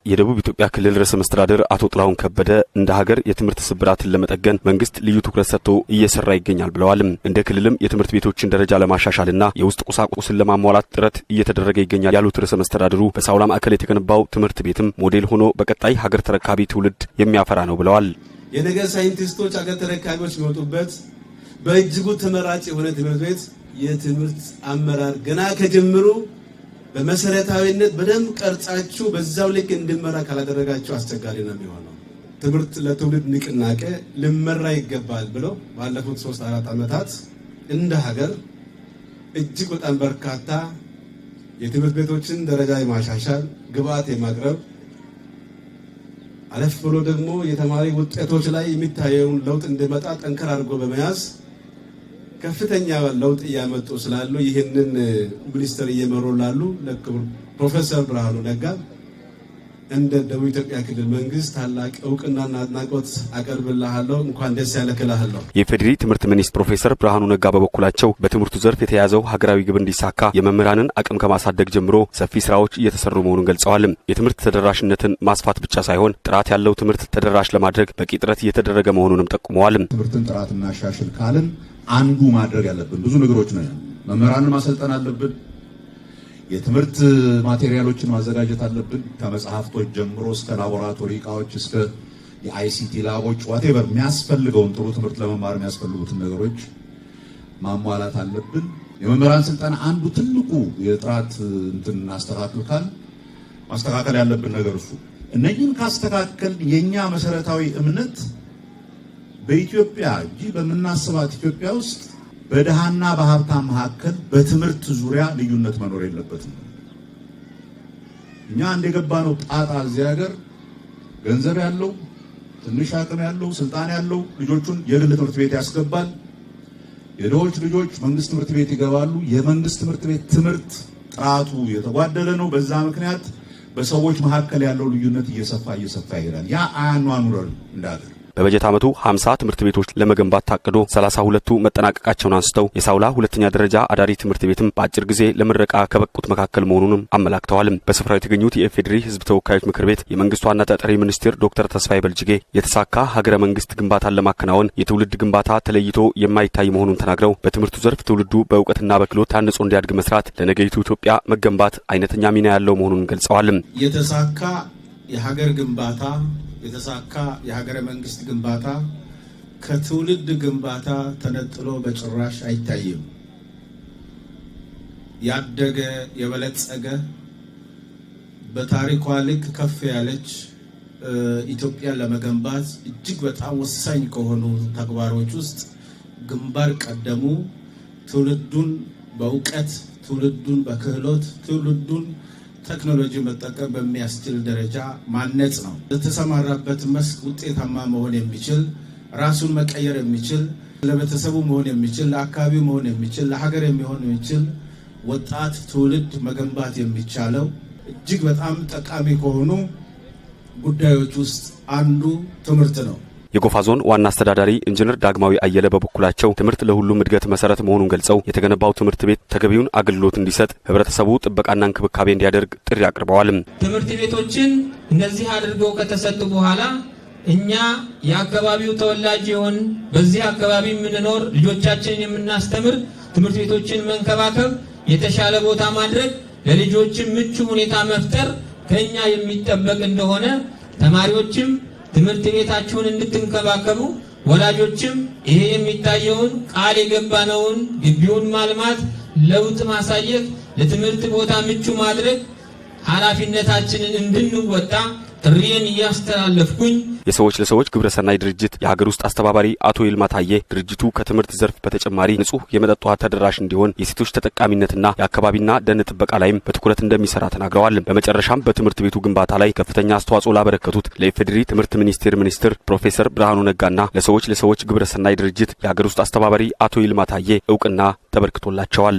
የደቡብ ኢትዮጵያ ክልል ርዕሰ መስተዳድር አቶ ጥላሁን ከበደ እንደ ሀገር የትምህርት ስብራትን ለመጠገን መንግስት ልዩ ትኩረት ሰጥቶ እየሰራ ይገኛል ብለዋል። እንደ ክልልም የትምህርት ቤቶችን ደረጃ ለማሻሻልና የውስጥ ቁሳቁስን ለማሟላት ጥረት እየተደረገ ይገኛል ያሉት ርዕሰ መስተዳድሩ በሳውላ ማዕከል የተገነባው ትምህርት ቤትም ሞዴል ሆኖ በቀጣይ ሀገር ተረካቢ ትውልድ የሚያፈራ ነው ብለዋል። የነገ ሳይንቲስቶች ሀገር ተረካቢዎች የሚወጡበት በእጅጉ ተመራጭ የሆነ ትምህርት ቤት የትምህርት አመራር ገና ከጀምሩ በመሰረታዊነት በደንብ ቀርጻችሁ በዛው ልክ እንድመራ ካላደረጋችሁ አስቸጋሪ ነው የሚሆነው። ትምህርት ለትውልድ ንቅናቄ ልመራ ይገባል ብለው ባለፉት 3-4 ዓመታት እንደ ሀገር እጅግ በጣም በርካታ የትምህርት ቤቶችን ደረጃ የማሻሻል ግብአት የማቅረብ አለፍ ብሎ ደግሞ የተማሪ ውጤቶች ላይ የሚታየውን ለውጥ እንዲመጣ ጠንከር አድርጎ በመያዝ ከፍተኛ ለውጥ ያመጡ ስላሉ ይሄንን ሚኒስትር እየመሩ ላሉ ለክቡር ፕሮፌሰር ብርሃኑ ነጋ እንደ ደቡብ ኢትዮጵያ ክልል መንግስት ታላቅ እውቅናና አድናቆት አቀርብልሃለሁ። እንኳን ደስ ያለህ እልሃለሁ። የፌዴሪ ትምህርት ሚኒስትር ፕሮፌሰር ብርሃኑ ነጋ በበኩላቸው በትምህርቱ ዘርፍ የተያዘው ሀገራዊ ግብ እንዲሳካ የመምህራንን አቅም ከማሳደግ ጀምሮ ሰፊ ስራዎች እየተሰሩ መሆኑን ገልጸዋል። የትምህርት ተደራሽነትን ማስፋት ብቻ ሳይሆን ጥራት ያለው ትምህርት ተደራሽ ለማድረግ በቂ ጥረት እየተደረገ መሆኑንም ጠቁመዋል። ትምህርትን ጥራት እናሻሽል ካልን አንዱ ማድረግ ያለብን ብዙ ነገሮች ነው። መምህራንን ማሰልጠን አለብን። የትምህርት ማቴሪያሎችን ማዘጋጀት አለብን። ከመጽሐፍቶች ጀምሮ እስከ ላቦራቶሪ እቃዎች እስከ የአይሲቲ ላቦች whatever የሚያስፈልገውን ጥሩ ትምህርት ለመማር የሚያስፈልጉትን ነገሮች ማሟላት አለብን። የመምህራን ስልጠና አንዱ ትልቁ የጥራት እንትን አስተካክልካል ማስተካከል ያለብን ነገር እሱ። እነኚህን ካስተካከል የኛ መሰረታዊ እምነት በኢትዮጵያ እንጂ በመናስባት ኢትዮጵያ ውስጥ በደሃና በሀብታም መካከል በትምህርት ዙሪያ ልዩነት መኖር የለበትም። እኛ እንደገባነው ጣጣ እዚህ ሀገር ገንዘብ ያለው ትንሽ አቅም ያለው ስልጣን ያለው ልጆቹን የግል ትምህርት ቤት ያስገባል። የድሆች ልጆች መንግስት ትምህርት ቤት ይገባሉ። የመንግስት ትምህርት ቤት ትምህርት ጥራቱ የተጓደለ ነው። በዛ ምክንያት በሰዎች መካከል ያለው ልዩነት እየሰፋ ይሄዳል። ያ አያኗኑረን እንዳገር በበጀት ዓመቱ 50 ትምህርት ቤቶች ለመገንባት ታቅዶ 32ቱ መጠናቀቃቸውን አንስተው የሳውላ ሁለተኛ ደረጃ አዳሪ ትምህርት ቤትም በአጭር ጊዜ ለምረቃ ከበቁት መካከል መሆኑንም አመላክተዋል። በስፍራው የተገኙት የኢፌዴሪ ሕዝብ ተወካዮች ምክር ቤት የመንግስት ዋና ተጠሪ ሚኒስትር ዶክተር ተስፋዬ በልጅጌ የተሳካ ሀገረ መንግስት ግንባታን ለማከናወን የትውልድ ግንባታ ተለይቶ የማይታይ መሆኑን ተናግረው በትምህርቱ ዘርፍ ትውልዱ በእውቀትና በክህሎት ታንጾ እንዲያድግ መስራት ለነገይቱ ኢትዮጵያ መገንባት አይነተኛ ሚና ያለው መሆኑን ገልጸዋል። የተሳካ የሀገር ግንባታ የተሳካ የሀገረ መንግስት ግንባታ ከትውልድ ግንባታ ተነጥሎ በጭራሽ አይታይም። ያደገ የበለጸገ በታሪኳ ልክ ከፍ ያለች ኢትዮጵያን ለመገንባት እጅግ በጣም ወሳኝ ከሆኑ ተግባሮች ውስጥ ግንባር ቀደሙ ትውልዱን በእውቀት ትውልዱን በክህሎት ትውልዱን ቴክኖሎጂ መጠቀም በሚያስችል ደረጃ ማነጽ ነው። ለተሰማራበት መስክ ውጤታማ መሆን የሚችል ራሱን መቀየር የሚችል ለቤተሰቡ መሆን የሚችል ለአካባቢው መሆን የሚችል ለሀገር የሚሆን የሚችል ወጣት ትውልድ መገንባት የሚቻለው እጅግ በጣም ጠቃሚ ከሆኑ ጉዳዮች ውስጥ አንዱ ትምህርት ነው። የጎፋ ዞን ዋና አስተዳዳሪ ኢንጂነር ዳግማዊ አየለ በበኩላቸው ትምህርት ለሁሉም እድገት መሰረት መሆኑን ገልጸው የተገነባው ትምህርት ቤት ተገቢውን አገልግሎት እንዲሰጥ ህብረተሰቡ ጥበቃና እንክብካቤ እንዲያደርግ ጥሪ አቅርበዋል። ትምህርት ቤቶችን እነዚህ አድርገው ከተሰጡ በኋላ እኛ የአካባቢው ተወላጅ የሆን በዚህ አካባቢ የምንኖር ልጆቻችንን የምናስተምር ትምህርት ቤቶችን መንከባከብ የተሻለ ቦታ ማድረግ ለልጆችም ምቹ ሁኔታ መፍጠር ከኛ የሚጠበቅ እንደሆነ ተማሪዎችም ትምህርት ቤታችሁን እንድትንከባከቡ ወላጆችም ይሄ የሚታየውን ቃል የገባነውን ግቢውን ማልማት ለውጥ ማሳየት ለትምህርት ቦታ ምቹ ማድረግ ኃላፊነታችንን እንድንወጣ ጥሪን እያስተላለፍኩኝ የሰዎች ለሰዎች ግብረ ሰናይ ድርጅት የሀገር ውስጥ አስተባባሪ አቶ ይልማ ታዬ ድርጅቱ ከትምህርት ዘርፍ በተጨማሪ ንጹህ የመጠጥ ውሃ ተደራሽ እንዲሆን የሴቶች ተጠቃሚነትና የአካባቢና ደን ጥበቃ ላይም በትኩረት እንደሚሰራ ተናግረዋል። በመጨረሻም በትምህርት ቤቱ ግንባታ ላይ ከፍተኛ አስተዋጽኦ ላበረከቱት ለኢፌዴሪ ትምህርት ሚኒስትር ፕሮፌሰር ብርሃኑ ነጋና ለሰዎች ለሰዎች ግብረ ሰናይ ድርጅት የሀገር ውስጥ አስተባባሪ አቶ ይልማ ታዬ እውቅና ተበርክቶላቸዋል።